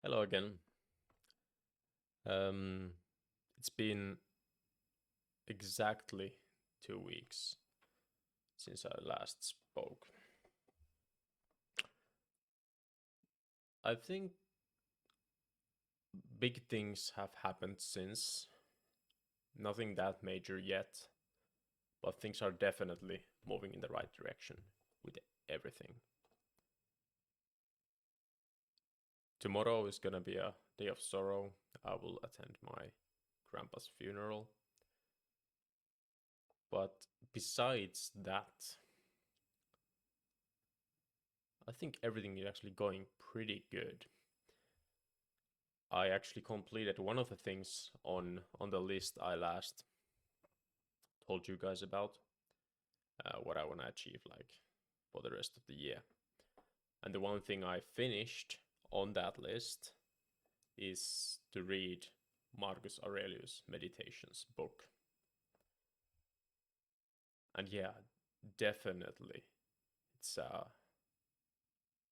Hello again. Um, it's been exactly 2 weeks since I last spoke. I think big things have happened since. Nothing that major yet, but things are definitely moving in the right direction with everything. Tomorrow is gonna be a day of sorrow. I will attend my grandpa's funeral. But besides that, I think everything is actually going pretty good. I actually completed one of the things on the list I last told you guys about, what I want to achieve like for the rest of the year. And the one thing I finished on that list is to read Marcus Aurelius' Meditations book. And yeah, definitely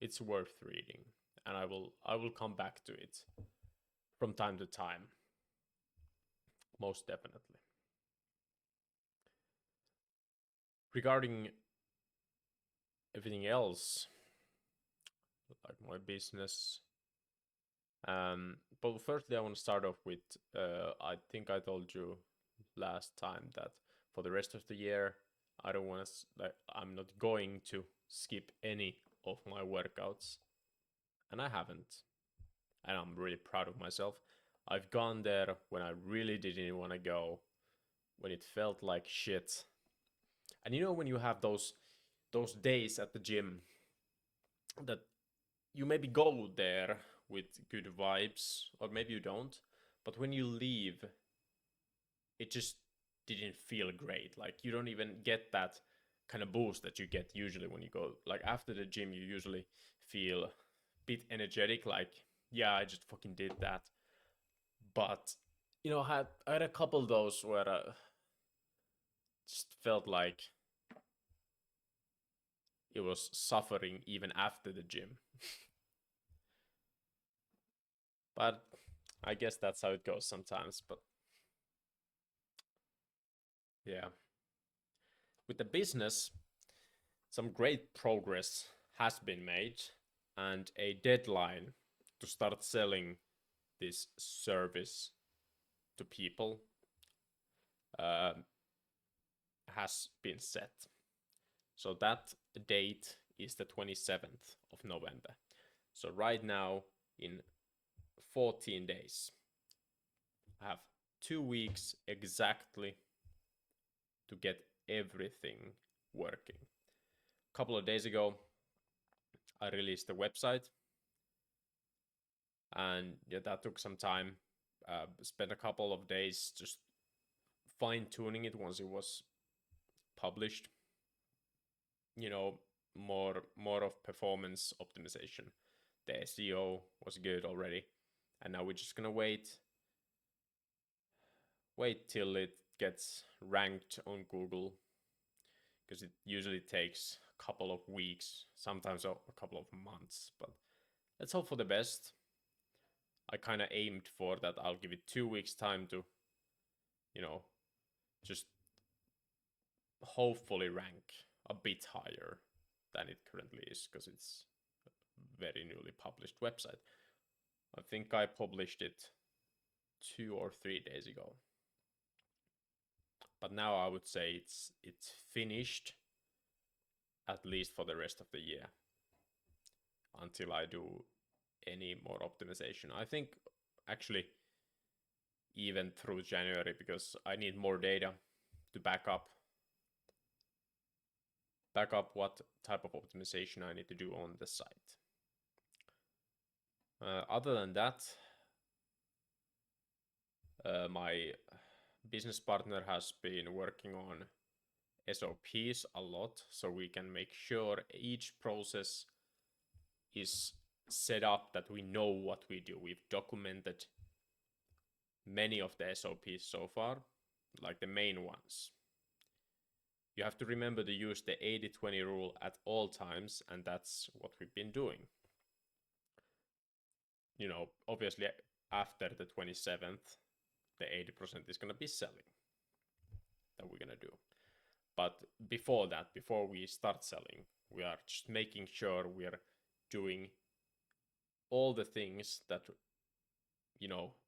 it's worth reading, and I will come back to it from time to time, most definitely. Regarding everything else, like my business. But firstly, I want to start off with I think I told you last time that for the rest of the year, I don't want to, like, I'm not going to skip any of my workouts, and I haven't. And I'm really proud of myself. I've gone there when I really didn't want to go, when it felt like shit. And you know when you have those days at the gym that you maybe go there with good vibes, or maybe you don't, but when you leave, it just didn't feel great. Like you don't even get that kind of boost that you get usually when you go. Like after the gym, you usually feel a bit energetic. Like, yeah, I just fucking did that. But I had a couple of those where I just felt like it was suffering even after the gym. But I guess that's how it goes sometimes. But yeah, with the business, some great progress has been made, and a deadline to start selling this service to people uh, has been set. So that date is the 27th of November. So right now, in 14 days, I have 2 weeks exactly to get everything working. A couple of days ago, I released the website, and yeah, that took some time. Spent a couple of days just fine tuning it once it was published. You know, more of performance optimization. The SEO was good already, and now we're just gonna wait till it gets ranked on Google, because it usually takes a couple of weeks, sometimes a couple of months. But let's hope for the best. I kind of aimed for that. I'll give it 2 weeks time to, you know, just hopefully rank a bit higher than it currently is, because it's a very newly published website. I think I published it 2 or 3 days ago. But now I would say it's finished, at least for the rest of the year, until I do any more optimization. I think actually even through January, because I need more data to back up what type of optimization I need to do on the site. Other than that, my business partner has been working on SOPs a lot, so we can make sure each process is set up that we know what we do. We've documented many of the SOPs so far, like the main ones. You have to remember to use the 80-20 rule at all times, and that's what we've been doing. obviously after the 27th, the 80% is gonna be selling that we're gonna do. But before that, before we start selling, we are just making sure we're doing all the things that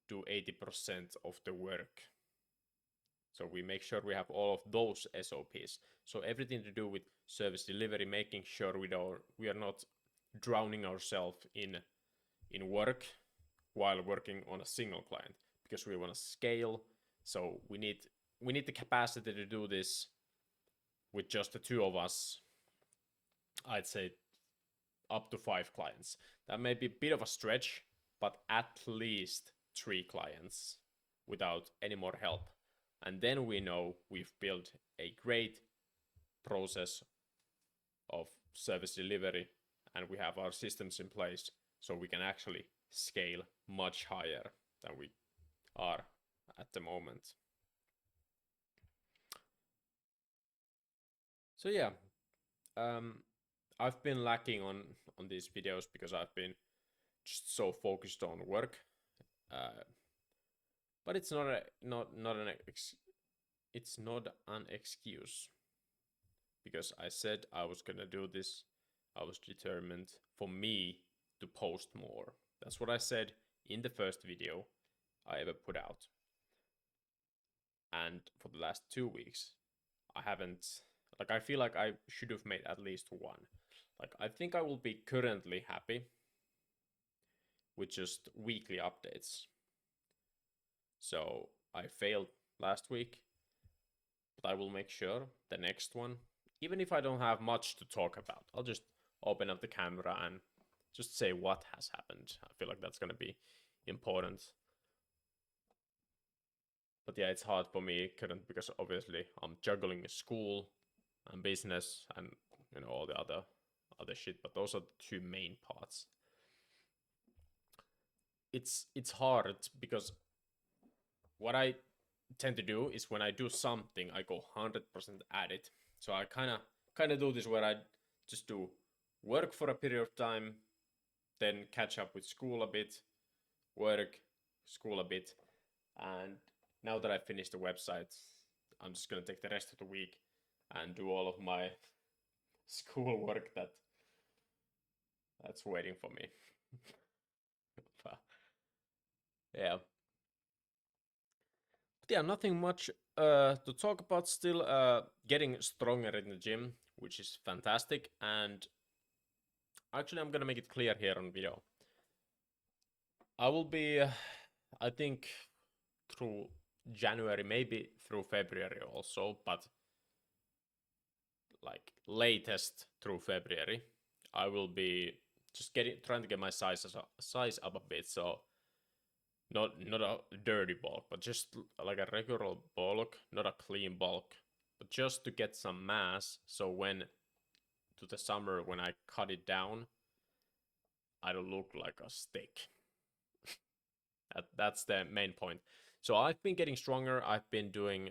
do 80% of the work. So we make sure we have all of those SOPs. So everything to do with service delivery, making sure we are not drowning ourselves in work while working on a single client, because we want to scale. So we need the capacity to do this with just the two of us. I'd say up to 5 clients. That may be a bit of a stretch, but at least 3 clients without any more help. And then we know we've built a great process of service delivery, and we have our systems in place, so we can actually scale much higher than we are at the moment. So yeah, I've been lacking on these videos because I've been just so focused on work. But it's not an excuse, because I said I was gonna do this. I was determined for me to post more. That's what I said in the first video I ever put out. And for the last 2 weeks, I haven't, I feel like I should have made at least one. I think I will be currently happy with just weekly updates. So I failed last week, but I will make sure the next one, even if I don't have much to talk about, I'll just open up the camera and just say what has happened. I feel like that's going to be important. But yeah, it's hard for me current, because obviously I'm juggling school and business and all the other shit, but those are the 2 main parts. It's hard because what I tend to do is when I do something, I go 100% at it. So I kind of do this where I just do work for a period of time, then catch up with school a bit, work, school a bit, and now that I finished the website, I'm just gonna take the rest of the week and do all of my school work that's waiting for me. Yeah. But yeah, nothing much to talk about. Still getting stronger in the gym, which is fantastic. And actually, I'm gonna make it clear here on video. I will be, I think, through January, maybe through February also, but latest through February, I will be just trying to get my size up a bit. So not a dirty bulk, but just like a regular bulk, not a clean bulk, but just to get some mass. So when to the summer, when I cut it down, I don't look like a stick. That's the main point. So I've been getting stronger. I've been doing,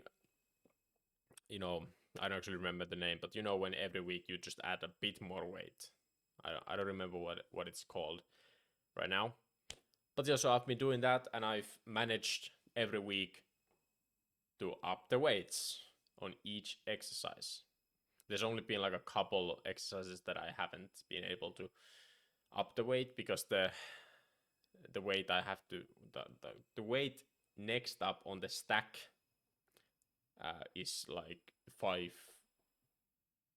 I don't actually remember the name, but when every week you just add a bit more weight. I don't remember what it's called right now. But yeah, so I've been doing that, and I've managed every week to up the weights on each exercise. There's only been a couple exercises that I haven't been able to up the weight, because the weight I have to, the weight next up on the stack is 5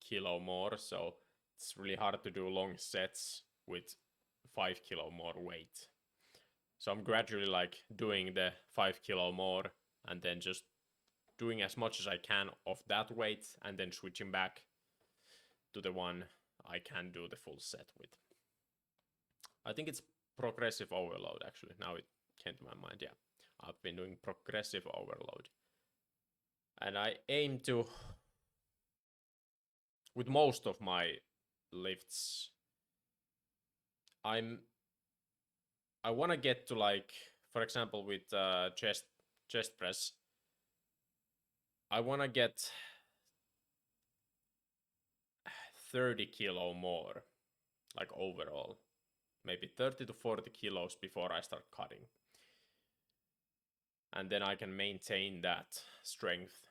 kilo more, so it's really hard to do long sets with 5 kilo more weight. So I'm gradually doing the 5 kilo more, and then just doing as much as I can of that weight, and then switching back to the one I can do the full set with. I think it's progressive overload, actually. Now it came to my mind. Yeah, I've been doing progressive overload, and I aim to, with most of my lifts, I want to get to for example, with chest press, I want to get 30 kilo more, overall, maybe 30 to 40 kilos before I start cutting. And then I can maintain that strength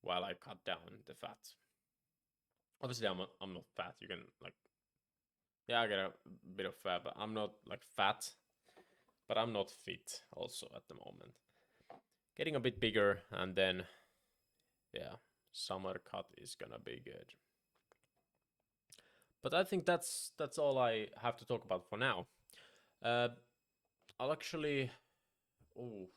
while I cut down the fat. Obviously, I'm not fat. You can like, yeah, I get a bit of fat, but I'm not like fat. But I'm not fit also at the moment. Getting a bit bigger, and then yeah, summer cut is gonna be good. But I think that's all I have to talk about for now. I'll actually, oh,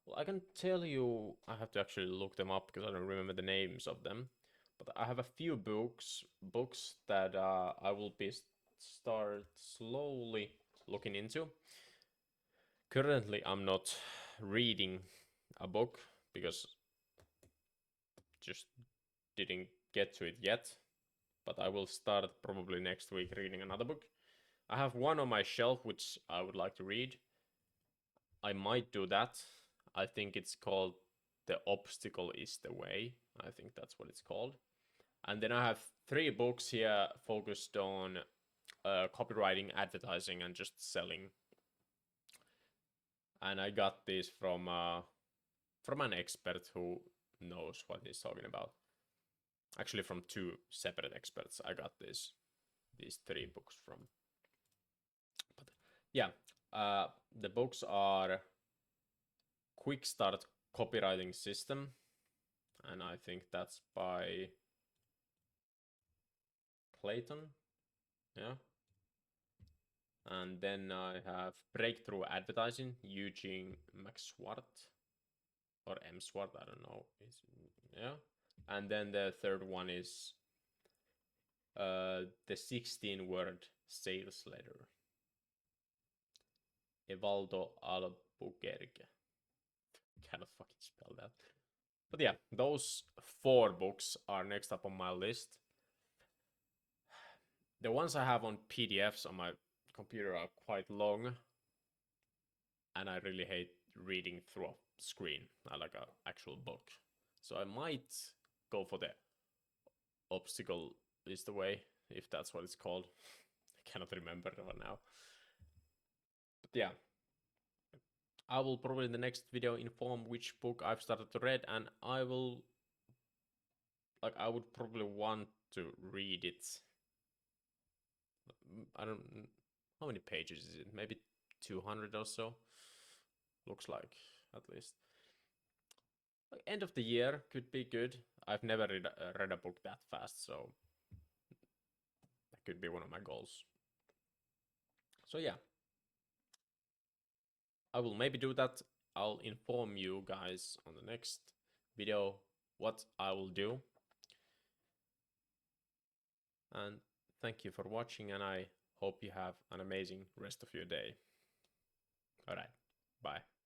well, I can tell you. I have to actually look them up because I don't remember the names of them. But I have a few books that I will be start slowly looking into. Currently, I'm not reading a book because just didn't get to it yet. But I will start probably next week reading another book. I have one on my shelf which I would like to read. I might do that. I think it's called The Obstacle is the Way. I think that's what it's called. And then I have 3 books here focused on copywriting, advertising, and just selling. And I got these from an expert who knows what he's talking about. Actually, from 2 separate experts, I got these 3 books from. But yeah, the books are Quick Start Copywriting System, and I think that's by Clayton. Yeah. And then I have Breakthrough Advertising, Eugene McSwart or M. Swart, I don't know. Yeah. And then the third one is the 16-word sales letter. Evaldo Albuquerque. Cannot fucking spell that. But yeah, those 4 books are next up on my list. The ones I have on PDFs on my computer are quite long, and I really hate reading through a screen. I like an actual book. So I might go for the Obstacle is the Way, if that's what it's called. I cannot remember right now. But yeah, I will probably in the next video inform which book I've started to read, and I will, like, I would probably want to read it. I don't, how many pages is it? Maybe 200 or so. Looks like, at least. Like, end of the year could be good. I've never read a book that fast, so that could be one of my goals. So yeah, I will maybe do that. I'll inform you guys on the next video what I will do. And thank you for watching, and I hope you have an amazing rest of your day. All right, bye.